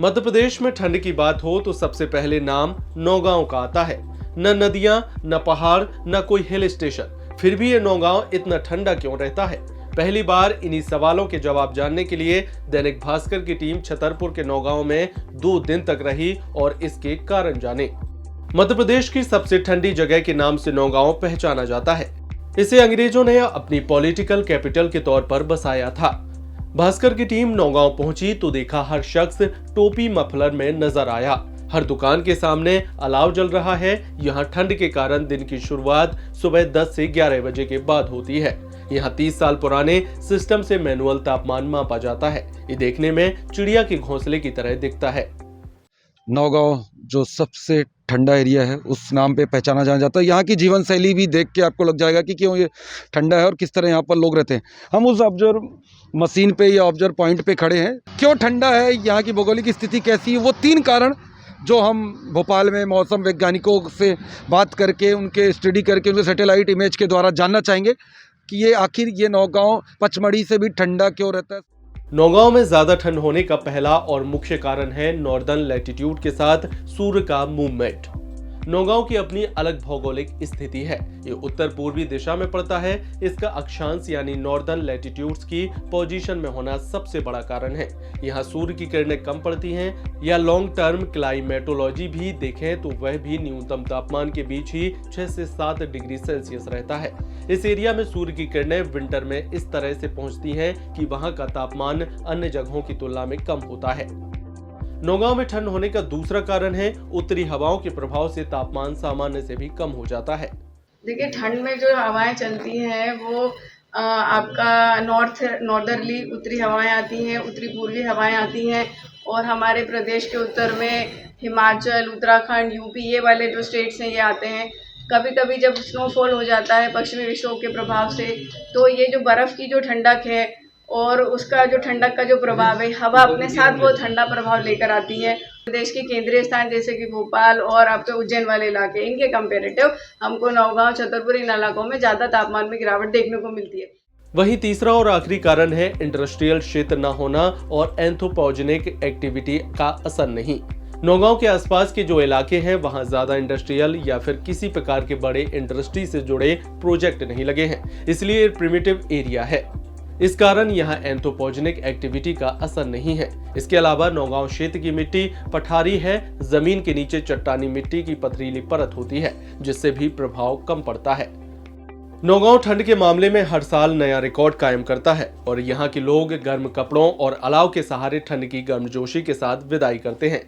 मध्य प्रदेश में ठंड की बात हो तो सबसे पहले नाम नौगांव का आता है। न नदियां, न पहाड़, न कोई हिल स्टेशन, फिर भी ये नौगांव इतना ठंडा क्यों रहता है? पहली बार इन्हीं सवालों के जवाब जानने के लिए दैनिक भास्कर की टीम छतरपुर के नौगांव में 2 दिन तक रही और इसके कारण जाने। मध्य प्रदेश की सबसे ठंडी जगह के नाम से नौगांव पहचाना जाता है। इसे अंग्रेजों ने अपनी पॉलिटिकल कैपिटल के तौर पर बसाया था। भास्कर की टीम नौगांव पहुंची तो देखा हर शख्स टोपी मफलर में नजर आया। हर दुकान के सामने अलाव जल रहा है। यहाँ ठंड के कारण दिन की शुरुआत सुबह 10 से 11 बजे के बाद होती है। यहाँ 30 साल पुराने सिस्टम से मैनुअल तापमान मापा जाता है। ये देखने में चिड़िया के घोंसले की तरह दिखता है। नौगांव जो सबसे ठंडा एरिया है उस नाम पे पहचाना जाना जाता है। यहाँ की जीवन शैली भी देख के आपको लग जाएगा कि क्यों ये ठंडा है और किस तरह यहाँ पर लोग रहते हैं। हम उस ऑब्जर्व मशीन पे या ऑब्जर्व पॉइंट पे खड़े हैं। क्यों ठंडा है, यहाँ की भौगोलिक स्थिति कैसी है, वो 3 कारण जो हम भोपाल में मौसम वैज्ञानिकों से बात करके, उनके स्टडी करके, उनके सैटेलाइट इमेज के द्वारा जानना चाहेंगे कि ये आखिर ये नौगांव पचमढ़ी से भी ठंडा क्यों रहता है। नौगांव में ज्यादा ठंड होने का पहला और मुख्य कारण है नॉर्दर्न लैटिट्यूड के साथ सूर्य का मूवमेंट। नौगांव की अपनी अलग भौगोलिक स्थिति है। ये उत्तर पूर्वी दिशा में पड़ता है। इसका अक्षांश यानी नॉर्दर्न लैटिट्यूड्स की पोजीशन में होना सबसे बड़ा कारण है। यहाँ सूर्य की किरणें कम पड़ती हैं। या लॉन्ग टर्म क्लाइमेटोलॉजी भी देखें तो वह भी न्यूनतम तापमान के बीच ही 6 से 7 डिग्री सेल्सियस रहता है। इस एरिया में सूर्य की किरणें विंटर में इस तरह से पहुंचती हैं कि वहां का तापमान अन्य जगहों की तुलना में कम होता है। नौगांव में ठंड होने का दूसरा कारण है उत्तरी हवाओं के प्रभाव से तापमान सामान्य से भी कम हो जाता है। देखिए, ठंड में जो हवाएं चलती हैं वो आपका नॉर्दर्ली उत्तरी हवाएं आती हैं, उत्तरी पूर्वी हवाएं आती हैं और हमारे प्रदेश के उत्तर में हिमाचल, उत्तराखंड, यूपी ये वाले जो स्टेट्स हैं ये आते हैं। कभी कभी जब स्नोफॉल हो जाता है पश्चिमी विक्षोभ के प्रभाव से, तो ये जो बर्फ़ की जो ठंडक है और उसका जो ठंडक का जो प्रभाव है, हवा अपने साथ वो ठंडा प्रभाव लेकर आती है। प्रदेश के केंद्रीय स्थान जैसे कि भोपाल और आपके उज्जैन वाले इलाके, इनके कंपेरेटिव हमको नौगांव, छतरपुर इन इलाकों में ज़्यादा तापमान में गिरावट देखने को मिलती है। वहीं तीसरा और आखिरी कारण है इंडस्ट्रियल क्षेत्र न होना और एंथ्रोपोजेनिक एक्टिविटी का असर नहीं। नौगांव के आसपास के जो इलाके हैं वहां ज्यादा इंडस्ट्रियल या फिर किसी प्रकार के बड़े इंडस्ट्री से जुड़े प्रोजेक्ट नहीं लगे हैं, इसलिए प्रिमिटिव एरिया है। इस कारण यहाँ एंथ्रोपोजेनिक एक्टिविटी का असर नहीं है। इसके अलावा नौगांव क्षेत्र की मिट्टी पठारी है। जमीन के नीचे चट्टानी मिट्टी की पथरीली परत होती है जिससे भी प्रभाव कम पड़ता है। नौगांव ठंड के मामले में हर साल नया रिकॉर्ड कायम करता है और यहाँ के लोग गर्म कपड़ों और अलाव के सहारे ठंड की गर्मजोशी के साथ विदाई करते हैं।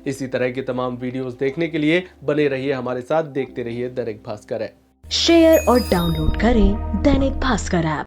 इसी तरह की तमाम वीडियोस देखने के लिए बने रहिए हमारे साथ, देखते रहिए दैनिक भास्कर ऐप। शेयर और डाउनलोड करें दैनिक भास्कर ऐप।